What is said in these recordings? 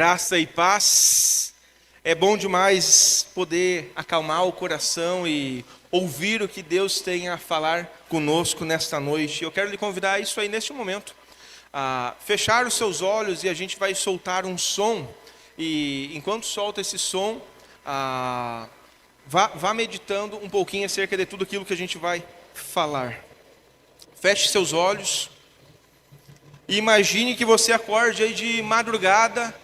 Graça e paz. É bom demais poder acalmar o coração e ouvir o que Deus tem a falar conosco nesta noite. Eu quero lhe convidar a isso aí neste momento, a fechar os seus olhos e a gente vai soltar um som. E enquanto solta esse som, vá meditando um pouquinho acerca de tudo aquilo que a gente vai falar. Feche seus olhos e imagine que você acorde aí de madrugada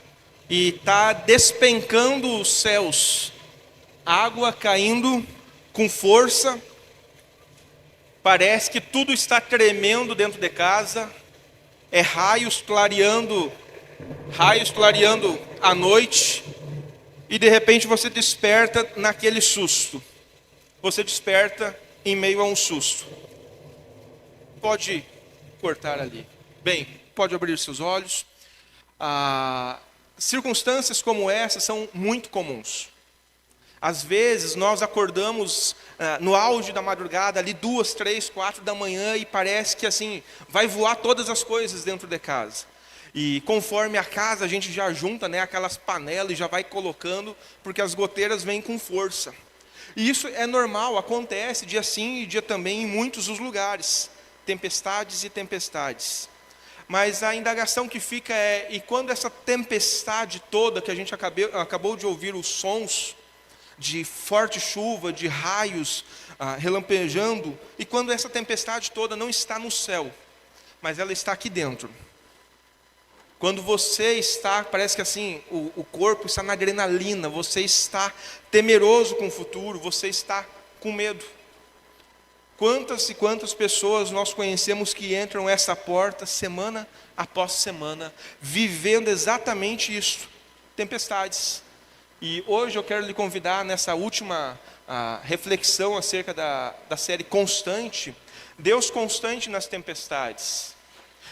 e está despencando os céus, água caindo com força, parece que tudo está tremendo dentro de casa, é raios clareando a noite, e de repente você desperta naquele susto, você desperta em meio a um susto. Pode cortar ali. Bem, pode abrir seus olhos. Circunstâncias como essa são muito comuns. Às vezes nós acordamos no auge da madrugada, ali 2, 3, 4 da manhã, e parece que assim, vai voar todas as coisas dentro de casa. E conforme a casa a gente já junta, aquelas panelas e já vai colocando, porque as goteiras vêm com força. E isso é normal, acontece dia sim e dia também em muitos dos lugares. Tempestades e tempestades. Mas a indagação que fica é, e quando essa tempestade toda, que a gente acabou de ouvir os sons de forte chuva, de raios relampejando, e quando essa tempestade toda não está no céu, mas ela está aqui dentro. Quando você está, parece que assim, o corpo está na adrenalina, você está temeroso com o futuro, você está com medo. Quantas e quantas pessoas nós conhecemos que entram essa porta semana após semana, vivendo exatamente isso, tempestades. E hoje eu quero lhe convidar nessa última reflexão acerca da série Constante, Deus constante nas tempestades.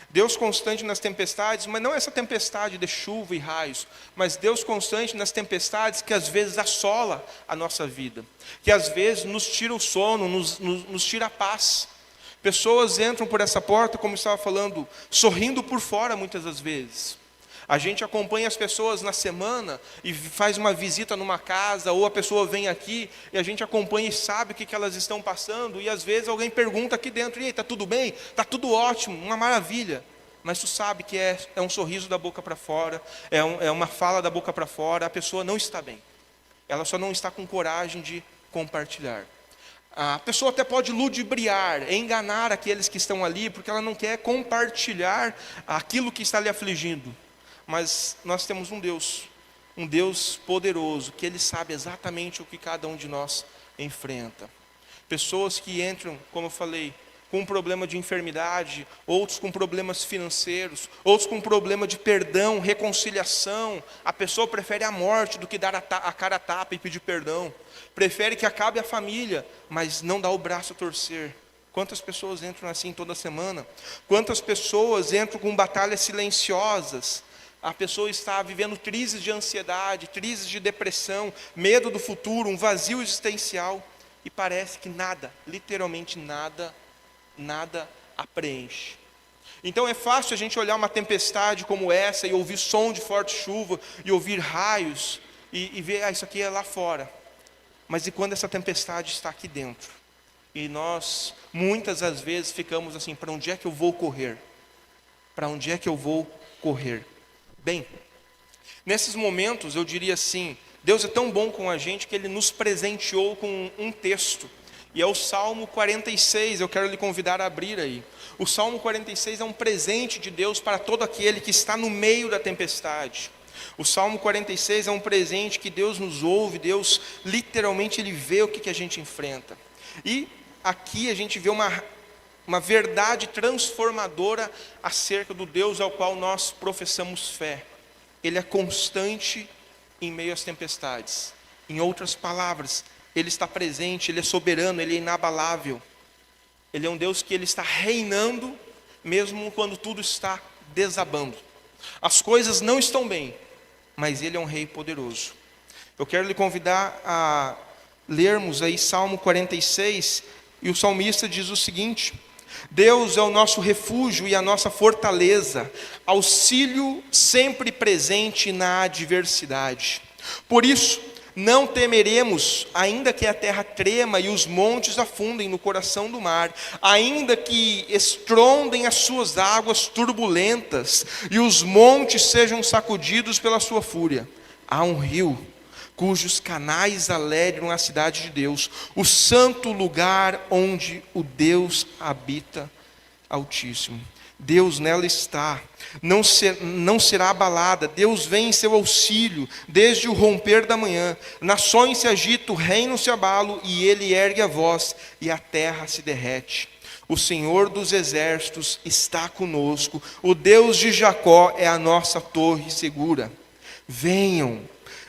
Deus constante nas tempestades, mas não essa tempestade de chuva e raios, mas Deus constante nas tempestades que às vezes assola a nossa vida, que às vezes nos tira o sono, nos tira a paz. Pessoas entram por essa porta, como eu estava falando, sorrindo por fora muitas das vezes. A gente acompanha as pessoas na semana e faz uma visita numa casa, ou a pessoa vem aqui e a gente acompanha e sabe o que elas estão passando, e às vezes alguém pergunta aqui dentro, e aí, está tudo bem? Está tudo ótimo, uma maravilha. Mas tu sabe que é um sorriso da boca para fora, é uma fala da boca para fora, a pessoa não está bem. Ela só não está com coragem de compartilhar. A pessoa até pode ludibriar, enganar aqueles que estão ali, porque ela não quer compartilhar aquilo que está lhe afligindo. Mas nós temos um Deus poderoso, que Ele sabe exatamente o que cada um de nós enfrenta. Pessoas que entram, como eu falei, com um problema de enfermidade, outros com problemas financeiros, outros com problema de perdão, reconciliação. A pessoa prefere a morte do que dar a cara a tapa e pedir perdão. Prefere que acabe a família, mas não dá o braço a torcer. Quantas pessoas entram assim toda semana? Quantas pessoas entram com batalhas silenciosas? A pessoa está vivendo crises de ansiedade, crises de depressão, medo do futuro, um vazio existencial, e parece que nada, literalmente nada a preenche. Então é fácil a gente olhar uma tempestade como essa e ouvir som de forte chuva e ouvir raios e ver, isso aqui é lá fora. Mas e quando essa tempestade está aqui dentro? E nós muitas das vezes ficamos assim, para onde é que eu vou correr? Para onde é que eu vou correr? Bem, nesses momentos eu diria assim, Deus é tão bom com a gente que Ele nos presenteou com um texto, e é o Salmo 46, eu quero lhe convidar a abrir aí. O Salmo 46 é um presente de Deus para todo aquele que está no meio da tempestade. O Salmo 46 é um presente que Deus nos ouve, Deus literalmente Ele vê o que a gente enfrenta. E aqui a gente vê uma verdade transformadora acerca do Deus ao qual nós professamos fé. Ele é constante em meio às tempestades. Em outras palavras, Ele está presente, Ele é soberano, Ele é inabalável. Ele é um Deus que Ele está reinando, mesmo quando tudo está desabando. As coisas não estão bem, mas Ele é um Rei poderoso. Eu quero lhe convidar a lermos aí Salmo 46, e o salmista diz o seguinte: Deus é o nosso refúgio e a nossa fortaleza, auxílio sempre presente na adversidade. Por isso, não temeremos, ainda que a terra trema e os montes afundem no coração do mar, ainda que estrondem as suas águas turbulentas e os montes sejam sacudidos pela sua fúria. Há um rio cujos canais alegram a cidade de Deus, o santo lugar onde o Deus habita Altíssimo. Deus nela está, não será abalada. Deus vem em seu auxílio desde o romper da manhã. Nações se agitam, reinos se abalam, e ele ergue a voz, e a terra se derrete. O Senhor dos exércitos está conosco, o Deus de Jacó é a nossa torre segura. Venham,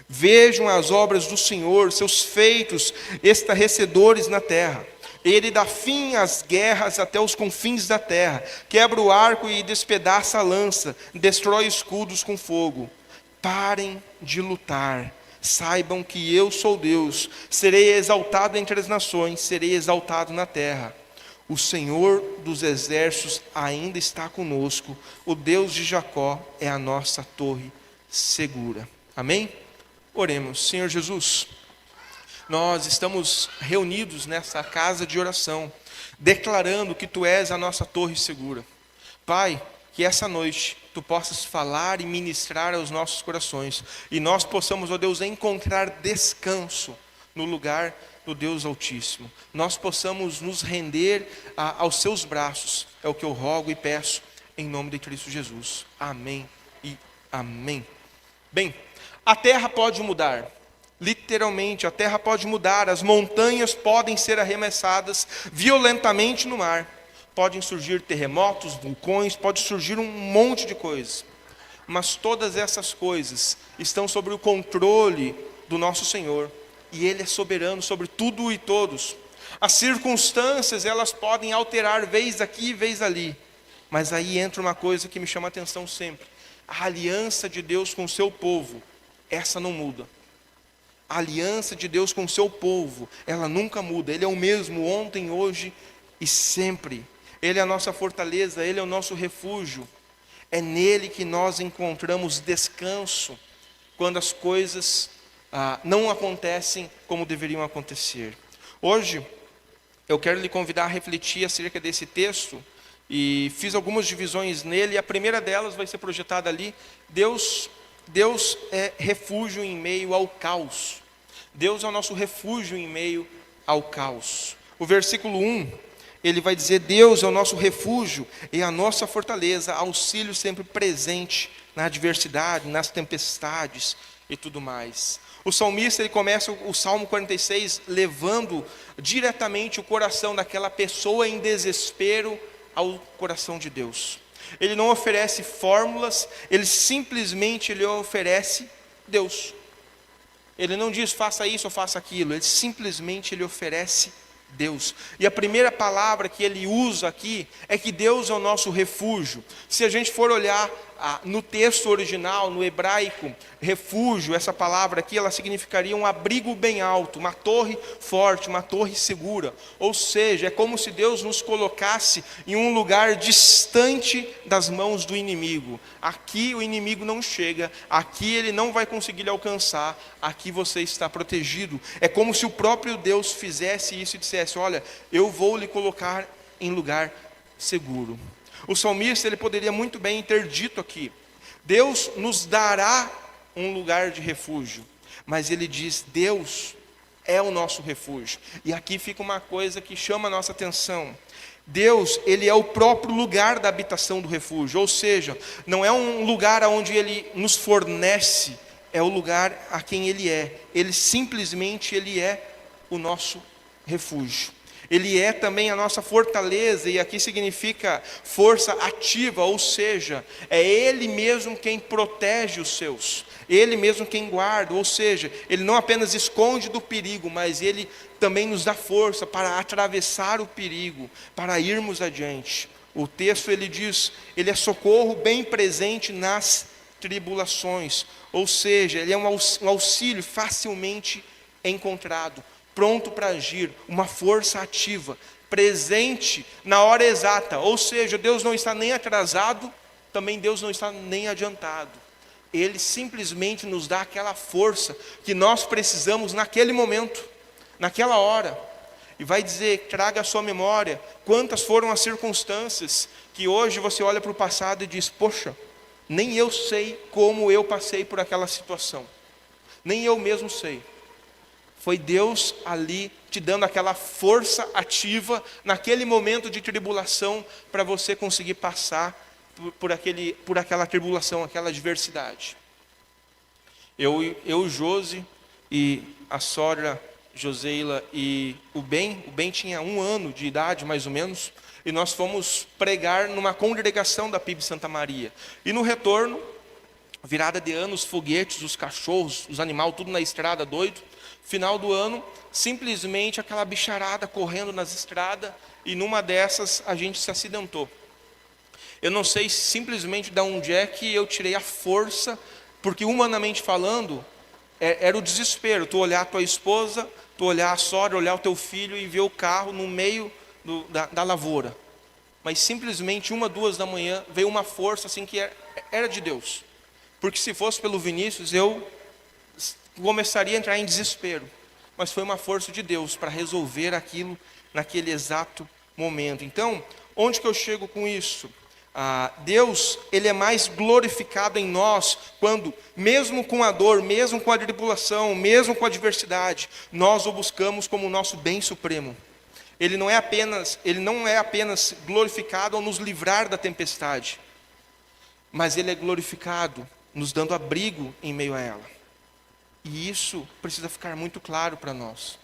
vejam as obras do Senhor, seus feitos estarrecedores na terra. Ele dá fim às guerras até os confins da terra, quebra o arco e despedaça a lança, destrói escudos com fogo. Parem de lutar, saibam que eu sou Deus, serei exaltado entre as nações, serei exaltado na terra. O Senhor dos exércitos ainda está conosco, o Deus de Jacó é a nossa torre segura. Amém? Oremos. Senhor Jesus, nós estamos reunidos nessa casa de oração, declarando que Tu és a nossa torre segura. Pai, que essa noite Tu possas falar e ministrar aos nossos corações, e nós possamos, ó Deus, encontrar descanso no lugar do Deus Altíssimo. Nós possamos nos render aos Seus braços, é o que eu rogo e peço, em nome de Cristo Jesus. Amém e amém. Bem, a terra pode mudar. Literalmente, a terra pode mudar, as montanhas podem ser arremessadas violentamente no mar. Podem surgir terremotos, vulcões, pode surgir um monte de coisas. Mas todas essas coisas estão sob o controle do nosso Senhor. E Ele é soberano sobre tudo e todos. As circunstâncias, elas podem alterar vez aqui e vez ali. Mas aí entra uma coisa que me chama a atenção sempre. A aliança de Deus com o seu povo, essa não muda. A aliança de Deus com o seu povo, ela nunca muda. Ele é o mesmo ontem, hoje e sempre. Ele é a nossa fortaleza, Ele é o nosso refúgio. É nele que nós encontramos descanso quando as coisas não acontecem como deveriam acontecer. Hoje, eu quero lhe convidar a refletir acerca desse texto e fiz algumas divisões nele. E a primeira delas vai ser projetada ali. Deus é refúgio em meio ao caos. Deus é o nosso refúgio em meio ao caos. O versículo 1, ele vai dizer: Deus é o nosso refúgio e a nossa fortaleza, auxílio sempre presente na adversidade, nas tempestades e tudo mais. O salmista, ele começa o Salmo 46 levando diretamente o coração daquela pessoa em desespero ao coração de Deus. Ele não oferece fórmulas, ele simplesmente oferece Deus. Ele não diz faça isso ou faça aquilo, ele simplesmente oferece Deus. E a primeira palavra que ele usa aqui é que Deus é o nosso refúgio. Se a gente for olhar no texto original, no hebraico, refúgio, essa palavra aqui, ela significaria um abrigo bem alto, uma torre forte, uma torre segura. Ou seja, é como se Deus nos colocasse em um lugar distante das mãos do inimigo. Aqui o inimigo não chega, aqui ele não vai conseguir lhe alcançar, aqui você está protegido. É como se o próprio Deus fizesse isso e dissesse: olha, eu vou lhe colocar em lugar seguro. O salmista, ele poderia muito bem ter dito aqui: Deus nos dará um lugar de refúgio. Mas ele diz: Deus é o nosso refúgio. E aqui fica uma coisa que chama a nossa atenção. Deus, ele é o próprio lugar da habitação do refúgio. Ou seja, não é um lugar onde ele nos fornece, é o lugar a quem ele é. Ele simplesmente, ele é o nosso refúgio. Ele é também a nossa fortaleza, e aqui significa força ativa, ou seja, é Ele mesmo quem protege os seus, Ele mesmo quem guarda, ou seja, Ele não apenas esconde do perigo, mas Ele também nos dá força para atravessar o perigo, para irmos adiante. O texto, ele diz, Ele é socorro bem presente nas tribulações, ou seja, Ele é um auxílio facilmente encontrado. pronto para agir, uma força ativa, presente na hora exata. Ou seja, Deus não está nem atrasado, também Deus não está nem adiantado. Ele simplesmente nos dá aquela força que nós precisamos naquele momento, naquela hora. E vai dizer, traga à sua memória quantas foram as circunstâncias que hoje você olha para o passado e diz: poxa, nem eu sei como eu passei por aquela situação. Nem eu mesmo sei. Foi Deus ali te dando aquela força ativa naquele momento de tribulação para você conseguir passar por aquela tribulação, aquela adversidade. Eu, Josi e a sogra Joseila e o Ben tinha 1 ano de idade mais ou menos, e nós fomos pregar numa congregação da PIB Santa Maria. E no retorno, virada de ano, os foguetes, os cachorros, os animais, tudo na estrada doido. Final do ano, simplesmente aquela bicharada correndo nas estradas, e numa dessas a gente se acidentou. Eu não sei simplesmente de onde é que eu tirei a força, porque humanamente falando, era o desespero. Tu olhar a tua esposa, tu olhar a sogra, olhar o teu filho e ver o carro no meio da lavoura. Mas simplesmente 1, 2 da manhã veio uma força assim que era de Deus. Porque se fosse pelo Vinícius, eu começaria a entrar em desespero. Mas foi uma força de Deus para resolver aquilo naquele exato momento. Então, onde que eu chego com isso? Deus, Ele é mais glorificado em nós quando, mesmo com a dor, mesmo com a tribulação, mesmo com a adversidade, nós o buscamos como o nosso bem supremo. Ele não é apenas glorificado ao nos livrar da tempestade, mas Ele é glorificado nos dando abrigo em meio a ela. E isso precisa ficar muito claro para nós.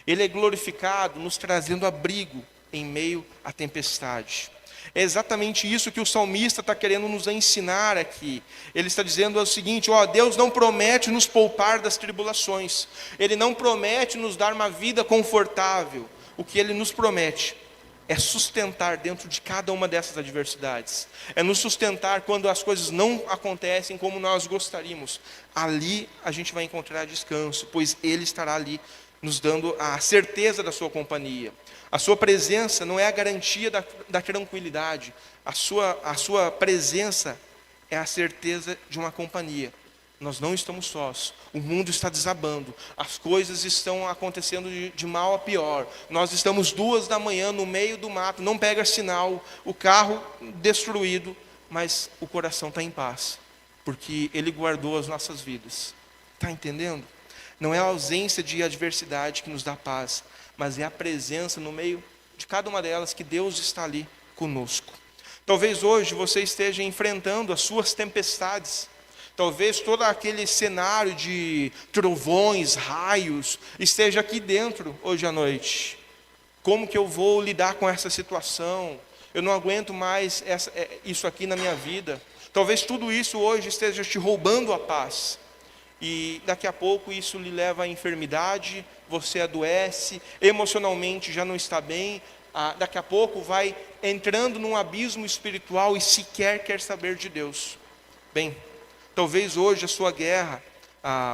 Ele é glorificado nos trazendo abrigo em meio à tempestade. É exatamente isso que o salmista está querendo nos ensinar aqui. Ele está dizendo o seguinte: Deus não promete nos poupar das tribulações. Ele não promete nos dar uma vida confortável. O que Ele nos promete é sustentar dentro de cada uma dessas adversidades. É nos sustentar quando as coisas não acontecem como nós gostaríamos. Ali a gente vai encontrar descanso, pois Ele estará ali nos dando a certeza da sua companhia. A sua presença não é a garantia da tranquilidade. A sua presença é a certeza de uma companhia. Nós não estamos sós. O mundo está desabando. As coisas estão acontecendo de mal a pior. Nós estamos 2 da manhã no meio do mato. Não pega sinal. O carro destruído. Mas o coração está em paz. Porque Ele guardou as nossas vidas. Está entendendo? Não é a ausência de adversidade que nos dá paz, mas é a presença no meio de cada uma delas que Deus está ali conosco. Talvez hoje você esteja enfrentando as suas tempestades. Talvez todo aquele cenário de trovões, raios, esteja aqui dentro hoje à noite. Como que eu vou lidar com essa situação? Eu não aguento mais isso aqui na minha vida. Talvez tudo isso hoje esteja te roubando a paz. E daqui a pouco isso lhe leva à enfermidade, você adoece, emocionalmente já não está bem, daqui a pouco vai entrando num abismo espiritual e sequer quer saber de Deus. Bem, talvez hoje a sua guerra,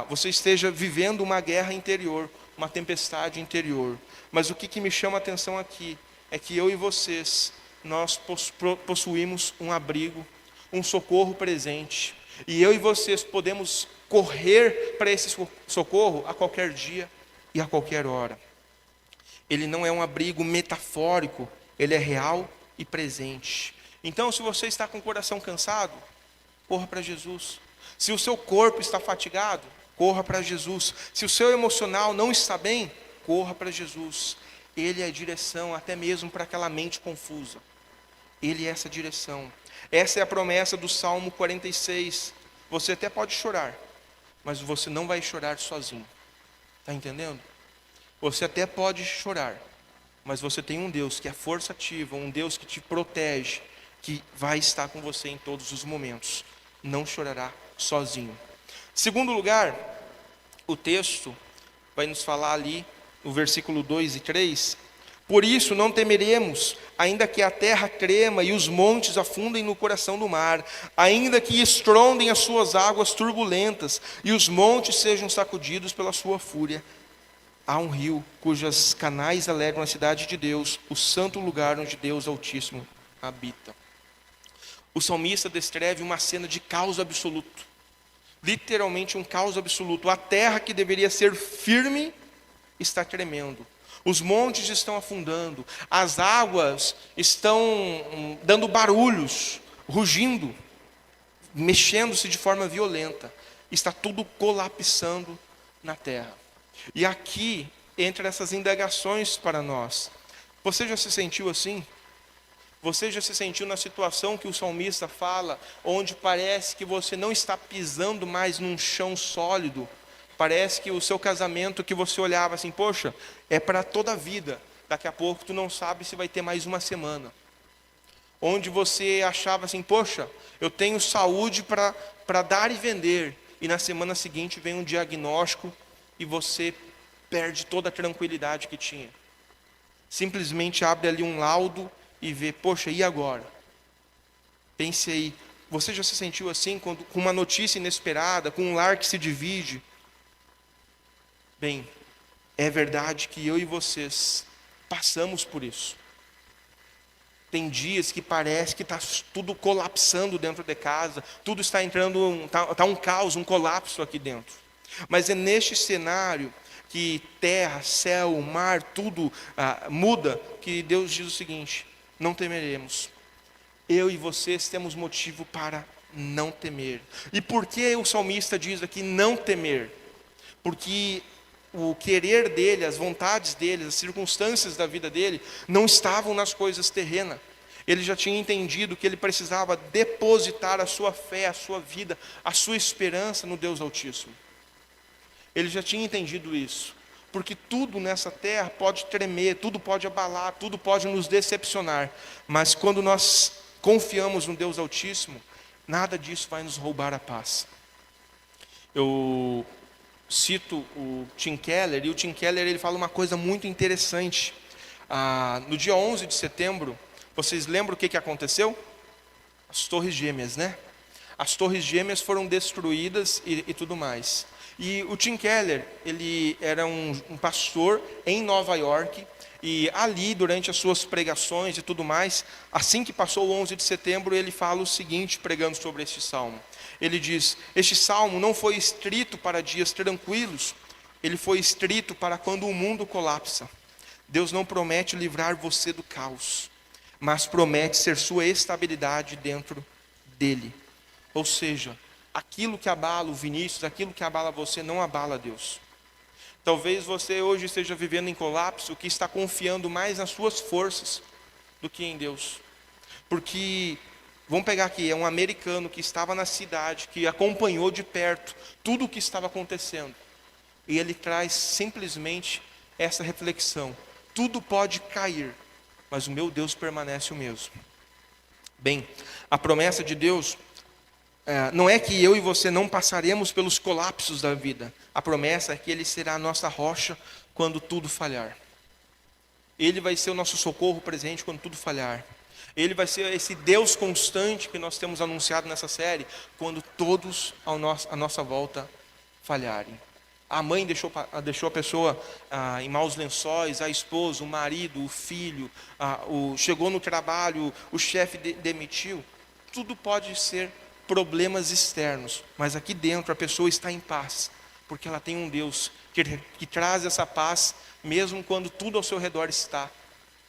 você esteja vivendo uma guerra interior, uma tempestade interior. Mas o que me chama a atenção aqui, é que eu e vocês, nós possuímos um abrigo, um socorro presente. E eu e vocês podemos correr para esse socorro a qualquer dia e a qualquer hora. Ele não é um abrigo metafórico, ele é real e presente. Então, se você está com o coração cansado, corra para Jesus. Se o seu corpo está fatigado, corra para Jesus. Se o seu emocional não está bem, corra para Jesus. Ele é a direção até mesmo para aquela mente confusa. Ele é essa direção. Essa é a promessa do Salmo 46. Você até pode chorar, mas você não vai chorar sozinho. Está entendendo? Você até pode chorar, mas você tem um Deus que é força ativa, um Deus que te protege, que vai estar com você em todos os momentos. Não chorará sozinho. Segundo lugar, o texto vai nos falar ali, no versículo 2 e 3, por isso não temeremos, ainda que a terra trema e os montes afundem no coração do mar, ainda que estrondem as suas águas turbulentas e os montes sejam sacudidos pela sua fúria. há um rio cujas canais alegram a cidade de Deus, o santo lugar onde Deus Altíssimo habita. O salmista descreve uma cena de caos absoluto. Literalmente um caos absoluto. A terra que deveria ser firme está tremendo. Os montes estão afundando. As águas estão dando barulhos, rugindo, mexendo-se de forma violenta. Está tudo colapsando na terra. E aqui, entre essas indagações para nós, você já se sentiu assim? Você já se sentiu na situação que o salmista fala, onde parece que você não está pisando mais num chão sólido? Parece que o seu casamento, que você olhava assim, poxa, é para toda a vida. Daqui a pouco tu não sabe se vai ter mais uma semana. Onde você achava assim, poxa, eu tenho saúde para dar e vender. E na semana seguinte vem um diagnóstico e você perde toda a tranquilidade que tinha. Simplesmente abre ali um laudo e vê, poxa, e agora? Pense aí, você já se sentiu assim, com uma notícia inesperada, com um lar que se divide? Bem, é verdade que eu e vocês passamos por isso. Tem dias que parece que está tudo colapsando dentro de casa, tudo está entrando, está um caos, um colapso aqui dentro. Mas é neste cenário que terra, céu, mar, tudo muda, que Deus diz o seguinte: não temeremos. Eu e vocês temos motivo para não temer. E por que o salmista diz aqui não temer? Porque o querer dele, as vontades dele, as circunstâncias da vida dele não estavam nas coisas terrenas. Ele já tinha entendido que ele precisava depositar a sua fé, a sua vida, a sua esperança no Deus Altíssimo. Ele já tinha entendido isso. Porque tudo nessa terra pode tremer, tudo pode abalar, tudo pode nos decepcionar. Mas quando nós confiamos no Deus Altíssimo, nada disso vai nos roubar a paz. Eu cito o Tim Keller, e o Tim Keller ele fala uma coisa muito interessante. No dia 11 de setembro, vocês lembram o que aconteceu? As Torres Gêmeas, né? As Torres Gêmeas foram destruídas e tudo mais. E o Tim Keller, ele era um pastor em Nova York, e ali, durante as suas pregações e tudo mais, assim que passou o 11 de setembro, ele fala o seguinte, pregando sobre este salmo. Ele diz: este salmo não foi escrito para dias tranquilos, ele foi escrito para quando o mundo colapsa. Deus não promete livrar você do caos, mas promete ser sua estabilidade dentro dele. Ou seja, aquilo que abala o Vinícius, aquilo que abala você, não abala Deus. Talvez você hoje esteja vivendo em colapso, que está confiando mais nas suas forças do que em Deus. Porque, vamos pegar aqui, é um americano que estava na cidade, que acompanhou de perto tudo o que estava acontecendo. E ele traz simplesmente essa reflexão: tudo pode cair, mas o meu Deus permanece o mesmo. Bem, a promessa de Deus não é que eu e você não passaremos pelos colapsos da vida. A promessa é que Ele será a nossa rocha quando tudo falhar. Ele vai ser o nosso socorro presente quando tudo falhar. Ele vai ser esse Deus constante que nós temos anunciado nessa série, quando todos à nossa volta falharem. A mãe deixou a pessoa em maus lençóis, a esposa, o marido, o filho, chegou no trabalho, o chefe demitiu. Tudo pode ser problemas externos, mas aqui dentro a pessoa está em paz, porque ela tem um Deus que traz essa paz, mesmo quando tudo ao seu redor está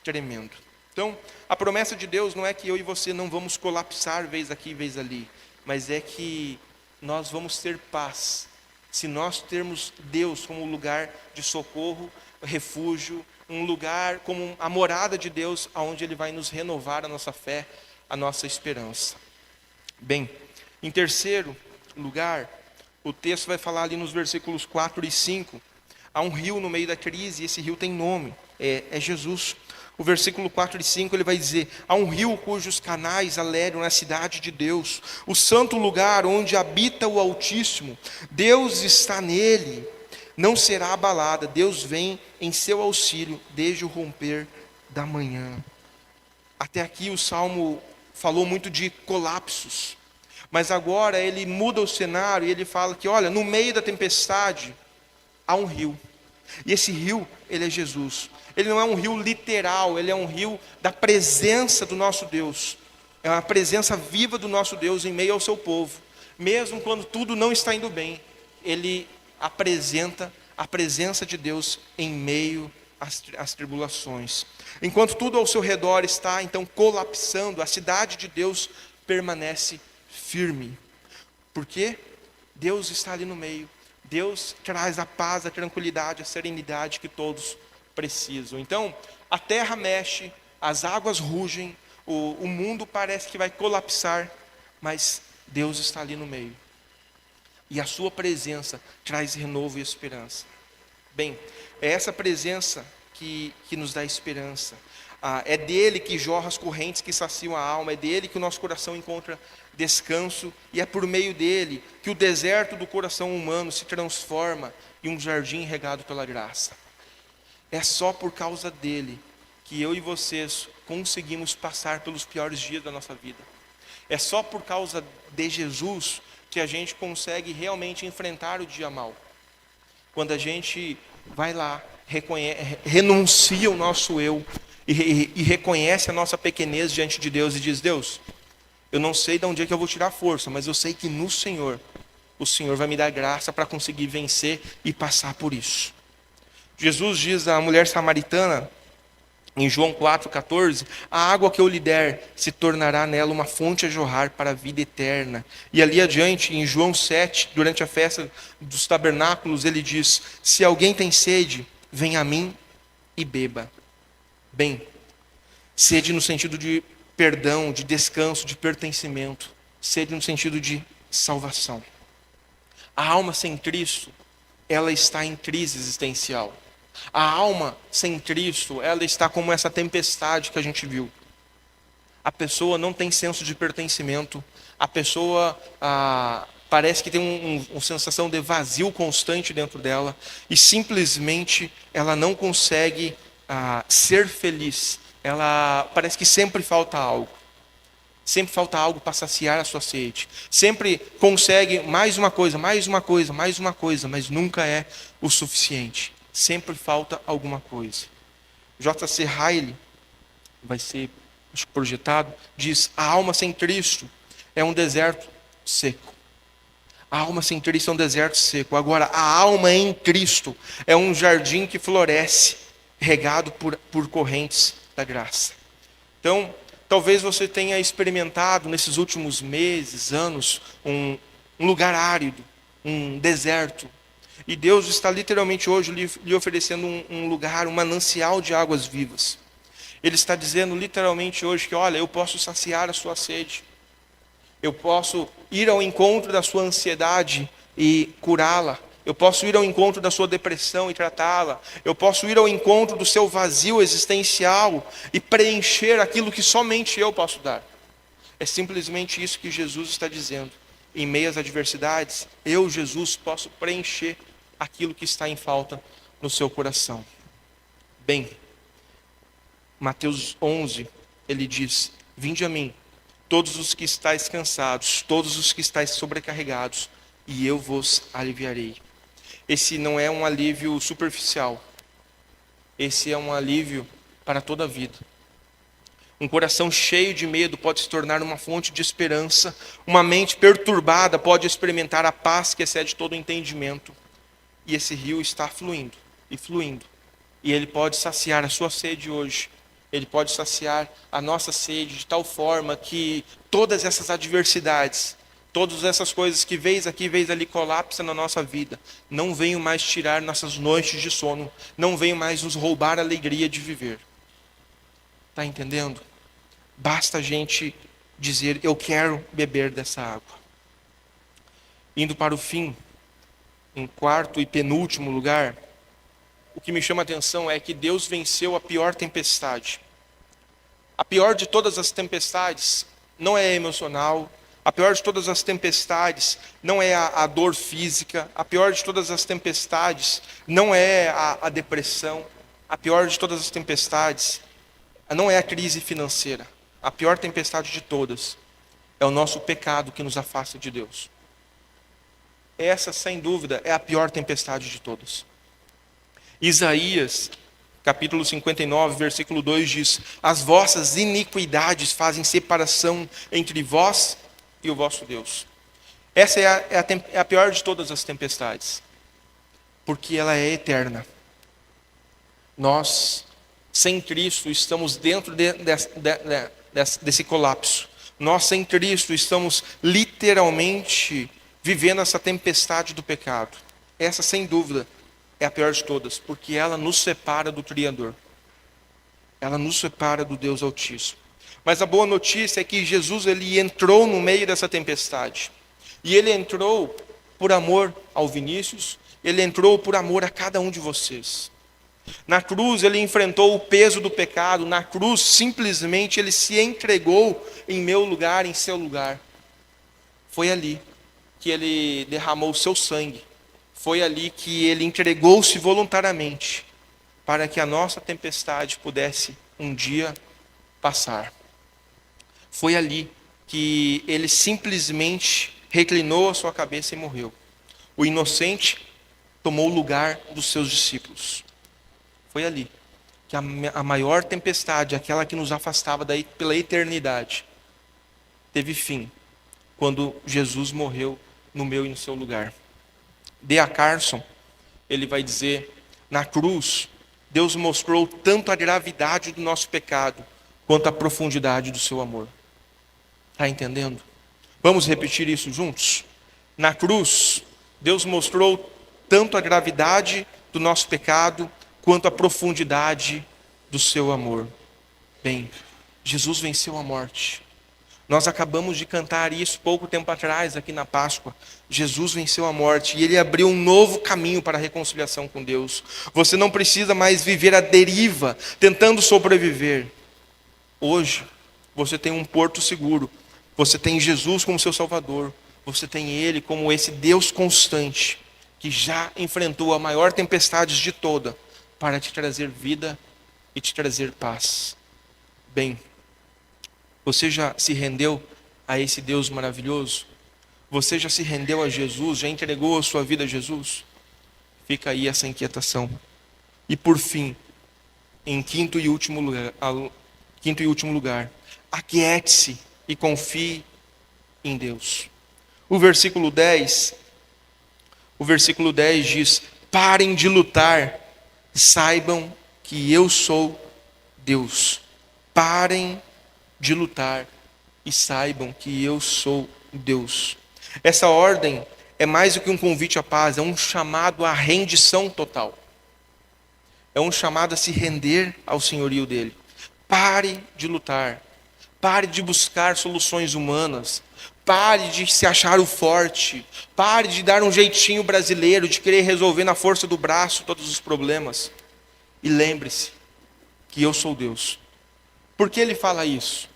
tremendo. Então, a promessa de Deus não é que eu e você não vamos colapsar vez aqui, vez ali, mas é que nós vamos ter paz, se nós termos Deus como lugar de socorro, refúgio, um lugar como a morada de Deus, onde Ele vai nos renovar a nossa fé, a nossa esperança. Bem, em terceiro lugar, o texto vai falar ali nos versículos 4 e 5, há um rio no meio da crise, e esse rio tem nome, é Jesus. O versículo 4 e 5 ele vai dizer: há um rio cujos canais alegram a cidade de Deus, o santo lugar onde habita o Altíssimo. Deus está nele, não será abalada. Deus vem em seu auxílio desde o romper da manhã. Até aqui o Salmo falou muito de colapsos, mas agora ele muda o cenário e ele fala que, olha, no meio da tempestade há um rio. E esse rio, ele é Jesus. Ele não é um rio literal, ele é um rio da presença do nosso Deus. É uma presença viva do nosso Deus em meio ao seu povo. Mesmo quando tudo não está indo bem, ele apresenta a presença de Deus em meio às tribulações. Enquanto tudo ao seu redor está então colapsando, a cidade de Deus permanece firme. Por quê? Deus está ali no meio. Deus traz a paz, a tranquilidade, a serenidade que todos precisam. Então, a terra mexe, as águas rugem, o mundo parece que vai colapsar, mas Deus está ali no meio. E a sua presença traz renovo e esperança. Bem, é essa presença que nos dá esperança. É dele que jorram as correntes que saciam a alma, é dele que o nosso coração encontra descanso, e é por meio dele que o deserto do coração humano se transforma em um jardim regado pela graça. É só por causa dele que eu e vocês conseguimos passar pelos piores dias da nossa vida. É só por causa de Jesus que a gente consegue realmente enfrentar o dia mau. Quando a gente vai lá, renuncia o nosso eu e reconhece a nossa pequenez diante de Deus e diz: Deus, eu não sei de onde é que eu vou tirar força, mas eu sei que no Senhor, o Senhor vai me dar graça para conseguir vencer e passar por isso. Jesus diz à mulher samaritana, em João 4,14, a água que eu lhe der se tornará nela uma fonte a jorrar para a vida eterna. E ali adiante, em João 7, durante a festa dos tabernáculos, ele diz: se alguém tem sede, venha a mim e beba. Bem, sede no sentido de perdão, de descanso, de pertencimento. Sede no sentido de salvação. A alma sem Cristo, ela está em crise existencial. A alma sem Cristo, ela está como essa tempestade que a gente viu. A pessoa não tem senso de pertencimento. A pessoa parece que tem uma sensação de vazio constante dentro dela. E simplesmente ela não consegue ser feliz. Ela parece que sempre falta algo. Sempre falta algo para saciar a sua sede. Sempre consegue mais uma coisa, mais uma coisa, mais uma coisa, mas nunca é o suficiente. Sempre falta alguma coisa. J.C. Ryle, vai ser projetado, diz: a alma sem Cristo é um deserto seco. A alma sem Cristo é um deserto seco. Agora, a alma em Cristo é um jardim que floresce, regado por correntes da graça. Então, talvez você tenha experimentado nesses últimos meses, anos, um lugar árido, um deserto. E Deus está literalmente hoje lhe oferecendo um lugar, um manancial de águas vivas. Ele está dizendo literalmente hoje que, olha, eu posso saciar a sua sede. Eu posso ir ao encontro da sua ansiedade e curá-la. Eu posso ir ao encontro da sua depressão e tratá-la. Eu posso ir ao encontro do seu vazio existencial e preencher aquilo que somente eu posso dar. É simplesmente isso que Jesus está dizendo. Em meio às adversidades, eu, Jesus, posso preencher aquilo que está em falta no seu coração. Bem, Mateus 11, ele diz: vinde a mim, todos os que estáis cansados, todos os que estáis sobrecarregados, e eu vos aliviarei. Esse não é um alívio superficial. Esse é um alívio para toda a vida. Um coração cheio de medo pode se tornar uma fonte de esperança. Uma mente perturbada pode experimentar a paz que excede todo o entendimento. E esse rio está fluindo e fluindo. E ele pode saciar a sua sede hoje. Ele pode saciar a nossa sede de tal forma que todas essas adversidades, todas essas coisas que vez aqui, vez ali colapsam na nossa vida, não venham mais tirar nossas noites de sono, não venham mais nos roubar a alegria de viver. Está entendendo? Basta a gente dizer: eu quero beber dessa água. Indo para o fim, em quarto e penúltimo lugar, o que me chama a atenção é que Deus venceu a pior tempestade. A pior de todas as tempestades não é emocional. A pior de todas as tempestades não é a dor física. A pior de todas as tempestades não é a depressão. A pior de todas as tempestades não é a crise financeira. A pior tempestade de todas é o nosso pecado que nos afasta de Deus. Essa, sem dúvida, é a pior tempestade de todas. Isaías, capítulo 59, versículo 2 diz: as vossas iniquidades fazem separação entre vós e o vosso Deus. Essa é a pior de todas as tempestades, porque ela é eterna. Nós, sem Cristo, estamos dentro desse colapso. Nós, sem Cristo, estamos literalmente vivendo essa tempestade do pecado. Essa, sem dúvida, é a pior de todas, porque ela nos separa do Criador. Ela nos separa do Deus Altíssimo. Mas a boa notícia é que Jesus, ele entrou no meio dessa tempestade. E ele entrou por amor ao Vinícius, ele entrou por amor a cada um de vocês. Na cruz ele enfrentou o peso do pecado, na cruz simplesmente ele se entregou em meu lugar, em seu lugar. Foi ali que ele derramou o seu sangue, foi ali que ele entregou-se voluntariamente, para que a nossa tempestade pudesse um dia passar. Foi ali que ele simplesmente reclinou a sua cabeça e morreu. O inocente tomou o lugar dos seus discípulos. Foi ali que a maior tempestade, aquela que nos afastava pela eternidade, teve fim, quando Jesus morreu no meu e no seu lugar. D.A. Carson, ele vai dizer: na cruz, Deus mostrou tanto a gravidade do nosso pecado, quanto a profundidade do seu amor. Está entendendo? Vamos repetir isso juntos? Na cruz, Deus mostrou tanto a gravidade do nosso pecado, quanto a profundidade do seu amor. Bem, Jesus venceu a morte. Nós acabamos de cantar isso pouco tempo atrás, aqui na Páscoa. Jesus venceu a morte e ele abriu um novo caminho para a reconciliação com Deus. Você não precisa mais viver à deriva, tentando sobreviver. Hoje, você tem um porto seguro. Você tem Jesus como seu Salvador. Você tem Ele como esse Deus constante, que já enfrentou a maior tempestade de toda, para te trazer vida e te trazer paz. Bem, você já se rendeu a esse Deus maravilhoso? Você já se rendeu a Jesus? Já entregou a sua vida a Jesus? Fica aí essa inquietação. E por fim, em quinto e último lugar, aquiete-se e confie em Deus. O versículo 10 diz: parem de lutar, saibam que eu sou Deus. Parem de lutar e saibam que eu sou Deus. Essa ordem é mais do que um convite à paz, é um chamado à rendição total. É um chamado a se render ao senhorio dele. Pare de lutar. Pare de buscar soluções humanas. Pare de se achar o forte. Pare de dar um jeitinho brasileiro, de querer resolver na força do braço todos os problemas. E lembre-se que eu sou Deus. Por que ele fala isso?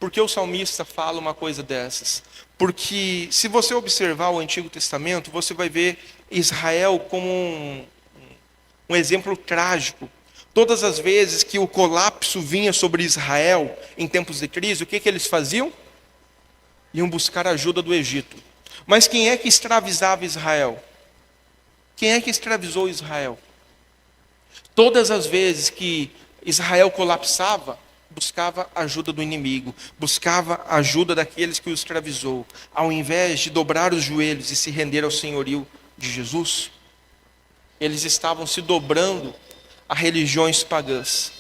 Por que o salmista fala uma coisa dessas? Porque se você observar o Antigo Testamento, você vai ver Israel como um exemplo trágico. Todas as vezes que o colapso vinha sobre Israel em tempos de crise, o que eles faziam? Iam buscar ajuda do Egito. Mas quem é que escravizava Israel? Quem é que escravizou Israel? Todas as vezes que Israel colapsava, buscava ajuda do inimigo, buscava ajuda daqueles que o escravizou, ao invés de dobrar os joelhos e se render ao senhorio de Jesus, eles estavam se dobrando a religiões pagãs.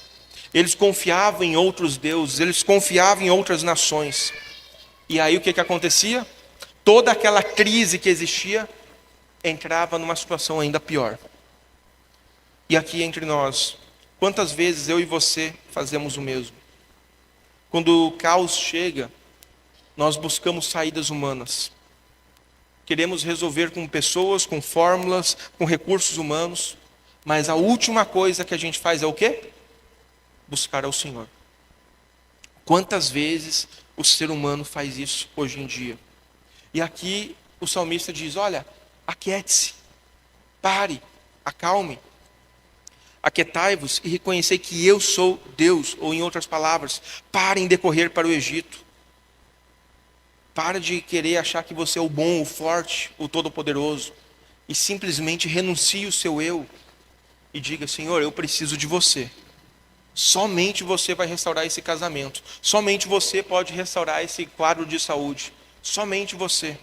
Eles confiavam em outros deuses, eles confiavam em outras nações. E aí o que acontecia? Toda aquela crise que existia entrava numa situação ainda pior. E aqui entre nós, quantas vezes eu e você fazemos o mesmo? Quando o caos chega, nós buscamos saídas humanas. Queremos resolver com pessoas, com fórmulas, com recursos humanos. Mas a última coisa que a gente faz é o quê? Buscar ao Senhor. Quantas vezes o ser humano faz isso hoje em dia? E aqui o salmista diz: olha, aquiete-se, pare, acalme. Aquietai-vos e reconhecei que eu sou Deus. Ou em outras palavras, parem de correr para o Egito. Para de querer achar que você é o bom, o forte, o todo-poderoso. E simplesmente renuncie o seu eu. e diga: Senhor, eu preciso de você. Somente você vai restaurar esse casamento. Somente você pode restaurar esse quadro de saúde. Somente você.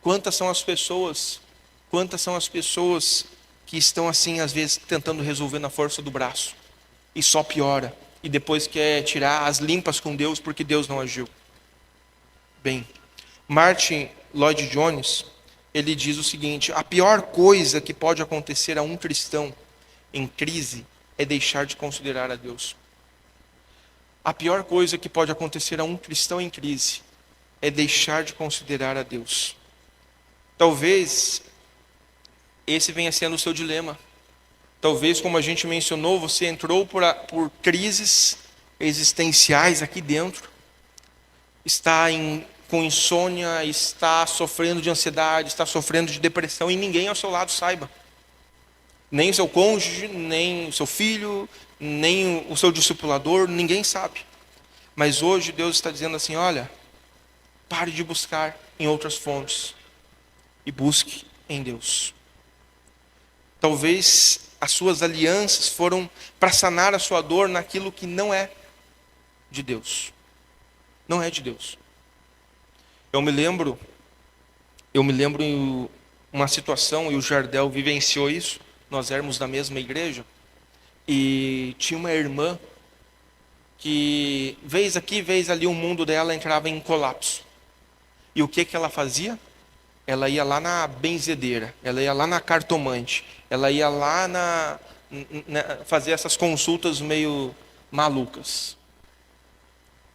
Quantas são as pessoas que estão assim, às vezes, tentando resolver na força do braço, e só piora, e depois quer tirar as limpas com Deus porque Deus não agiu. Bem, Martin Lloyd Jones, ele diz o seguinte: a pior coisa que pode acontecer a um cristão em crise é deixar de considerar a Deus. A pior coisa que pode acontecer a um cristão em crise é deixar de considerar a Deus. Talvez esse venha sendo o seu dilema. Talvez, como a gente mencionou, você entrou por crises existenciais aqui dentro, está com insônia, está sofrendo de ansiedade, está sofrendo de depressão, e ninguém ao seu lado saiba. Nem o seu cônjuge, nem o seu filho, nem o seu discipulador, ninguém sabe. Mas hoje Deus está dizendo assim: olha, pare de buscar em outras fontes e busque em Deus. Talvez as suas alianças foram para sanar a sua dor naquilo que não é de Deus. Não é de Deus. Eu me lembro em uma situação, e o Jardel vivenciou isso. Nós éramos da mesma igreja, e tinha uma irmã que, vez aqui, vez ali, o mundo dela entrava em colapso. E o que ela fazia? Ela ia lá na benzedeira, ela ia lá na cartomante, ela ia lá fazer essas consultas meio malucas.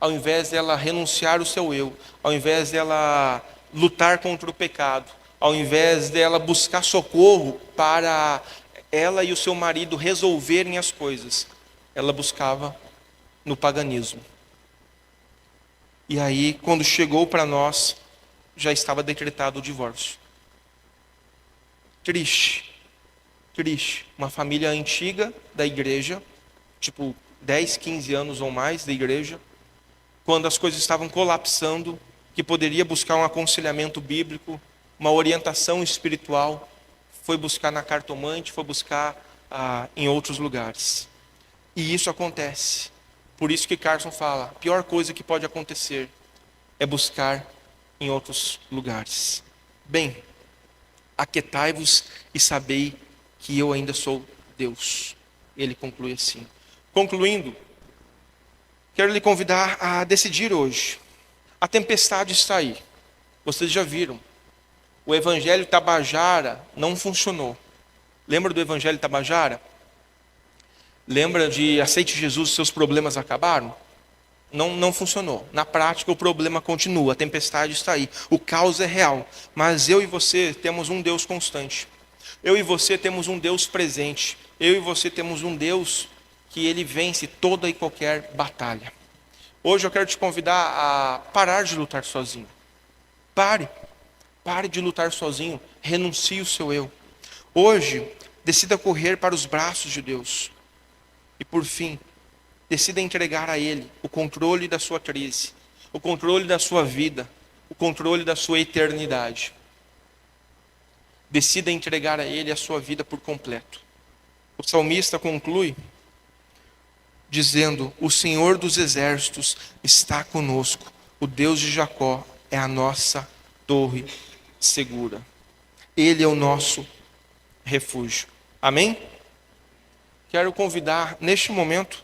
Ao invés dela renunciar o seu eu, ao invés dela lutar contra o pecado, ao invés dela buscar socorro para ela e o seu marido resolverem as coisas, ela buscava no paganismo. E aí, quando chegou para nós, já estava decretado o divórcio. Triste. Uma família antiga da igreja, tipo 10, 15 anos ou mais da igreja, quando as coisas estavam colapsando, que poderia buscar um aconselhamento bíblico, uma orientação espiritual, foi buscar na cartomante, foi buscar em outros lugares. E isso acontece. Por isso que Carson fala: a pior coisa que pode acontecer é buscar em outros lugares. Bem, aquietai-vos e sabei que eu ainda sou Deus. Ele conclui assim. Concluindo, quero lhe convidar a decidir hoje. A tempestade está aí. Vocês já viram. O evangelho Tabajara não funcionou. Lembra do evangelho Tabajara? Lembra de aceite Jesus, seus problemas acabaram? Não funcionou. Na prática, o problema continua. A tempestade está aí. O caos é real. Mas eu e você temos um Deus constante. Eu e você temos um Deus presente. Eu e você temos um Deus que ele vence toda e qualquer batalha. Hoje eu quero te convidar a parar de lutar sozinho. Pare de lutar sozinho. Renuncie o seu eu. Hoje, decida correr para os braços de Deus. E por fim, decida entregar a Ele o controle da sua crise, o controle da sua vida, o controle da sua eternidade. Decida entregar a Ele a sua vida por completo. O salmista conclui dizendo: o Senhor dos exércitos está conosco, o Deus de Jacó é a nossa torre segura. Ele é o nosso refúgio. Amém? Quero convidar neste momento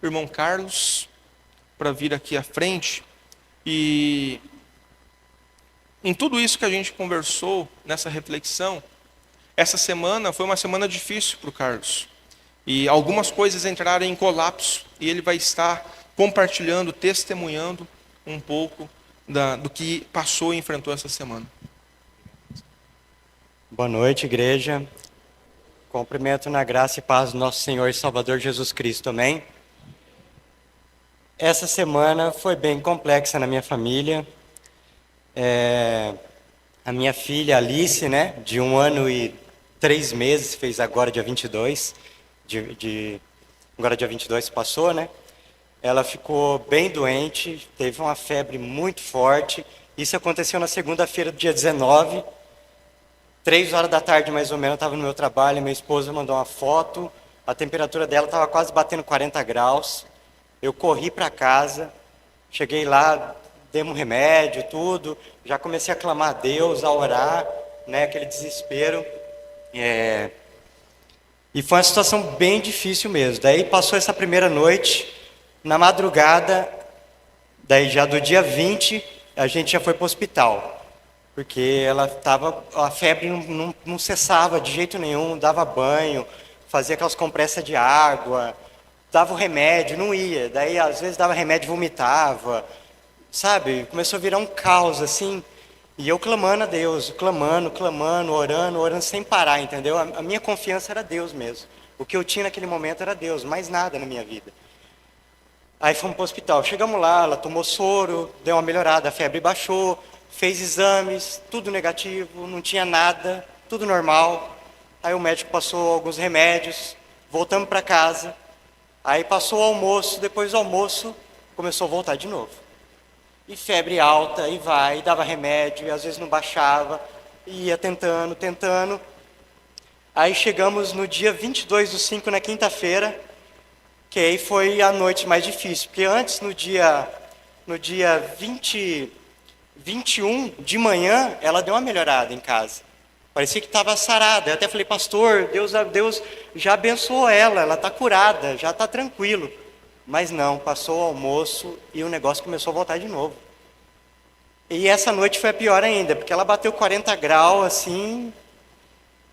o irmão Carlos para vir aqui à frente, e em tudo isso que a gente conversou nessa reflexão, essa semana foi uma semana difícil para o Carlos, e algumas coisas entraram em colapso, e ele vai estar compartilhando, testemunhando um pouco do que passou e enfrentou essa semana. Boa noite, igreja. Cumprimento na graça e paz do nosso Senhor e Salvador Jesus Cristo, amém? Essa semana foi bem complexa na minha família. A minha filha Alice, né, de 1 ano e 3 meses, fez agora dia 22, agora dia 22 passou, né? Ela ficou bem doente, teve uma febre muito forte. Isso aconteceu na segunda-feira do dia 19. 3 horas da tarde, mais ou menos, eu estava no meu trabalho, minha esposa mandou uma foto, a temperatura dela estava quase batendo 40 graus. Eu corri para casa, cheguei lá, demos um remédio, tudo, já comecei a clamar a Deus, a orar, né, aquele desespero. E foi uma situação bem difícil mesmo. Daí passou essa primeira noite, na madrugada, daí já do dia 20, a gente já foi para o hospital. Porque a febre não cessava de jeito nenhum, dava banho, fazia aquelas compressas de água, dava o remédio, não ia. Daí às vezes dava remédio, vomitava, sabe? Começou a virar um caos assim. E eu clamando a Deus, clamando, orando sem parar, entendeu? A minha confiança era Deus mesmo. O que eu tinha naquele momento era Deus, mais nada na minha vida. Aí fomos para o hospital. Chegamos lá, ela tomou soro, deu uma melhorada, a febre baixou, fez exames, tudo negativo, não tinha nada, tudo normal. Aí o médico passou alguns remédios, voltamos para casa. Aí passou o almoço, depois do almoço começou a voltar de novo. E febre alta, e vai, e dava remédio, e às vezes não baixava, e ia tentando. Aí chegamos no dia 22/5, na quinta-feira, que aí foi a noite mais difícil. Porque antes, no dia 21 de manhã, ela deu uma melhorada em casa. Parecia que estava sarada. Eu até falei, pastor, Deus já abençoou ela está curada, já está tranquilo. Mas não, passou o almoço e o negócio começou a voltar de novo. E essa noite foi a pior ainda, porque ela bateu 40 graus assim,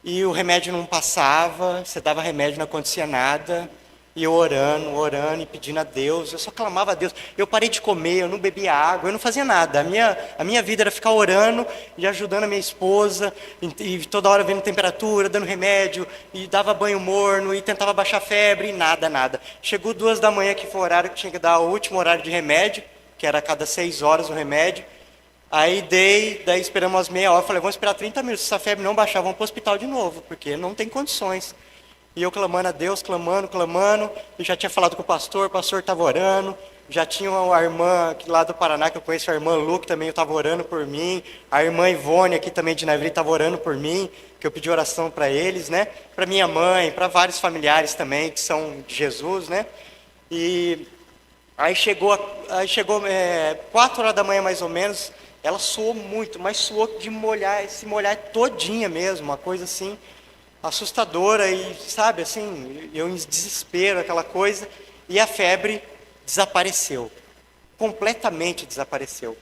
e o remédio não passava, você dava remédio, não acontecia nada. E eu orando e pedindo a Deus, eu só clamava a Deus. Eu parei de comer, eu não bebia água, eu não fazia nada. A minha vida era ficar orando e ajudando a minha esposa, e toda hora vendo temperatura, dando remédio, e dava banho morno, e tentava baixar a febre, e nada. Chegou 2 da manhã, que foi o horário que tinha que dar o último horário de remédio, que era a cada 6 horas o remédio. Aí daí esperamos umas meia hora, falei, vamos esperar 30 minutos, se essa febre não baixar, vamos para o hospital de novo, porque não tem condições. E eu clamando a Deus, clamando, eu já tinha falado com o pastor estava orando, já tinha uma irmã aqui lá do Paraná, que eu conheço, a irmã Lu, que também estava orando por mim, a irmã Ivone aqui também de Naviri estava orando por mim, que eu pedi oração para eles, né? Para minha mãe, para vários familiares também, que são de Jesus, né? E aí chegou 4 horas da manhã mais ou menos, ela suou muito, mas suou de se molhar todinha mesmo, uma coisa assim, assustadora, e sabe, assim, eu em desespero, aquela coisa, e a febre desapareceu, completamente desapareceu.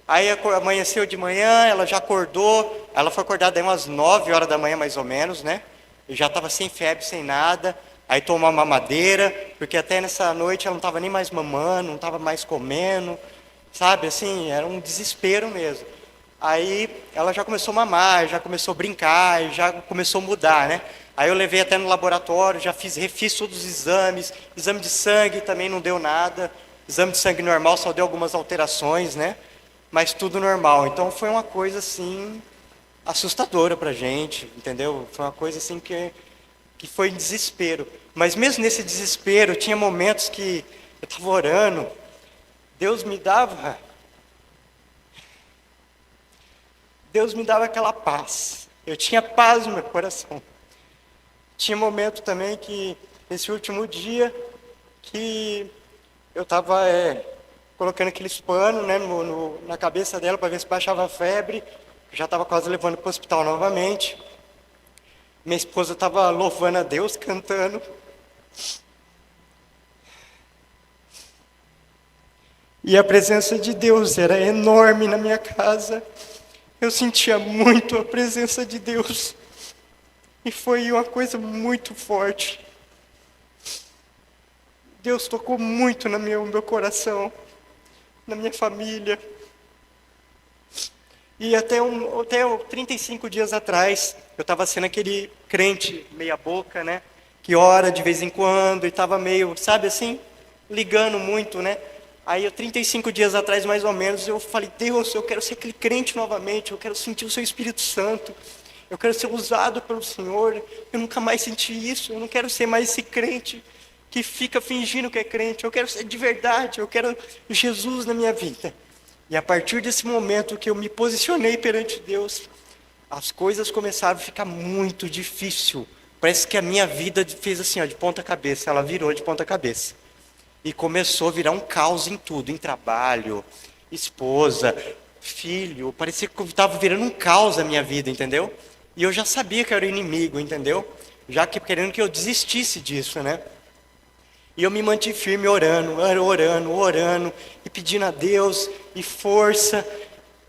Aí amanheceu de manhã, ela já acordou, ela foi acordada aí umas 9 horas da manhã mais ou menos, né? Eu já estava sem febre, sem nada, aí tomou uma mamadeira, porque até nessa noite ela não estava nem mais mamando, não estava mais comendo, sabe, assim, era um desespero mesmo. Aí ela já começou a mamar, já começou a brincar, já começou a mudar, né? Aí eu levei até no laboratório, refiz todos os exames, exame de sangue também não deu nada, exame de sangue normal só deu algumas alterações, né? Mas tudo normal. Então foi uma coisa assim assustadora pra gente, entendeu? Foi uma coisa assim que foi em desespero. Mas mesmo nesse desespero, tinha momentos que eu estava orando, Deus me dava aquela paz. Eu tinha paz no meu coração. Tinha momento também que, nesse último dia, que eu estava colocando aqueles panos, né, na cabeça dela para ver se baixava a febre. Já estava quase levando para o hospital novamente. Minha esposa estava louvando a Deus, cantando. E a presença de Deus era enorme na minha casa. Eu sentia muito a presença de Deus. E foi uma coisa muito forte. Deus tocou muito no meu coração, na minha família. E até 35 dias atrás, eu estava sendo aquele crente meia boca, né? Que ora de vez em quando e estava meio, sabe assim, ligando muito, né? Aí, 35 dias atrás, mais ou menos, eu falei, Deus, eu quero ser aquele crente novamente, eu quero sentir o seu Espírito Santo, eu quero ser usado pelo Senhor, eu nunca mais senti isso, eu não quero ser mais esse crente que fica fingindo que é crente, eu quero ser de verdade, eu quero Jesus na minha vida. E a partir desse momento que eu me posicionei perante Deus, as coisas começaram a ficar muito difícil. Parece que a minha vida fez assim, ó, de ponta cabeça, ela virou de ponta cabeça. E começou a virar um caos em tudo, em trabalho, esposa, filho. Parecia que estava virando um caos a minha vida, entendeu? E eu já sabia que eu era inimigo, entendeu? Já que querendo que eu desistisse disso, né? E eu me mantive firme orando, orando, e pedindo a Deus, e força.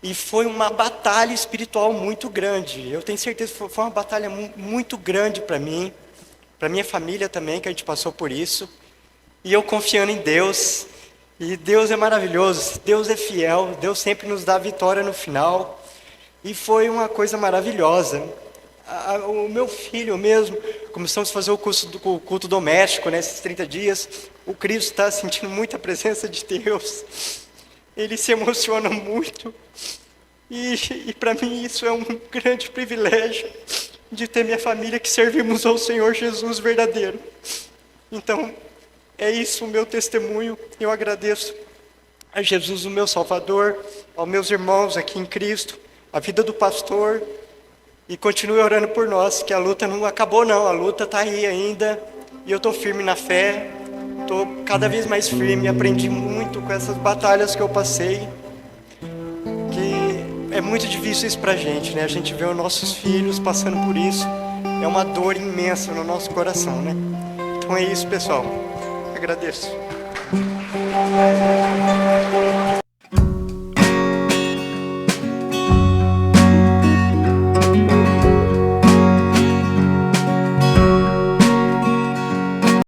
E foi uma batalha espiritual muito grande. Eu tenho certeza que foi uma batalha muito grande para mim, para minha família também, que a gente passou por isso. E eu confiando em Deus. E Deus é maravilhoso, Deus é fiel, Deus sempre nos dá vitória no final. E foi uma coisa maravilhosa. O meu filho mesmo, começamos a fazer o culto doméstico, né, esses 30 dias. O Cristo está sentindo muita presença de Deus. Ele se emociona muito. E para mim isso é um grande privilégio de ter minha família que servimos ao Senhor Jesus verdadeiro. Então, é isso o meu testemunho. Eu agradeço a Jesus, o meu Salvador, aos meus irmãos aqui em Cristo, a vida do pastor. E continue orando por nós, que a luta não acabou não, a luta está aí ainda. E eu estou firme na fé, estou cada vez mais firme, aprendi muito com essas batalhas que eu passei. Que é muito difícil isso para a gente, né? A gente vê os nossos filhos passando por isso, é uma dor imensa no nosso coração, né? Então é isso, pessoal. Agradeço.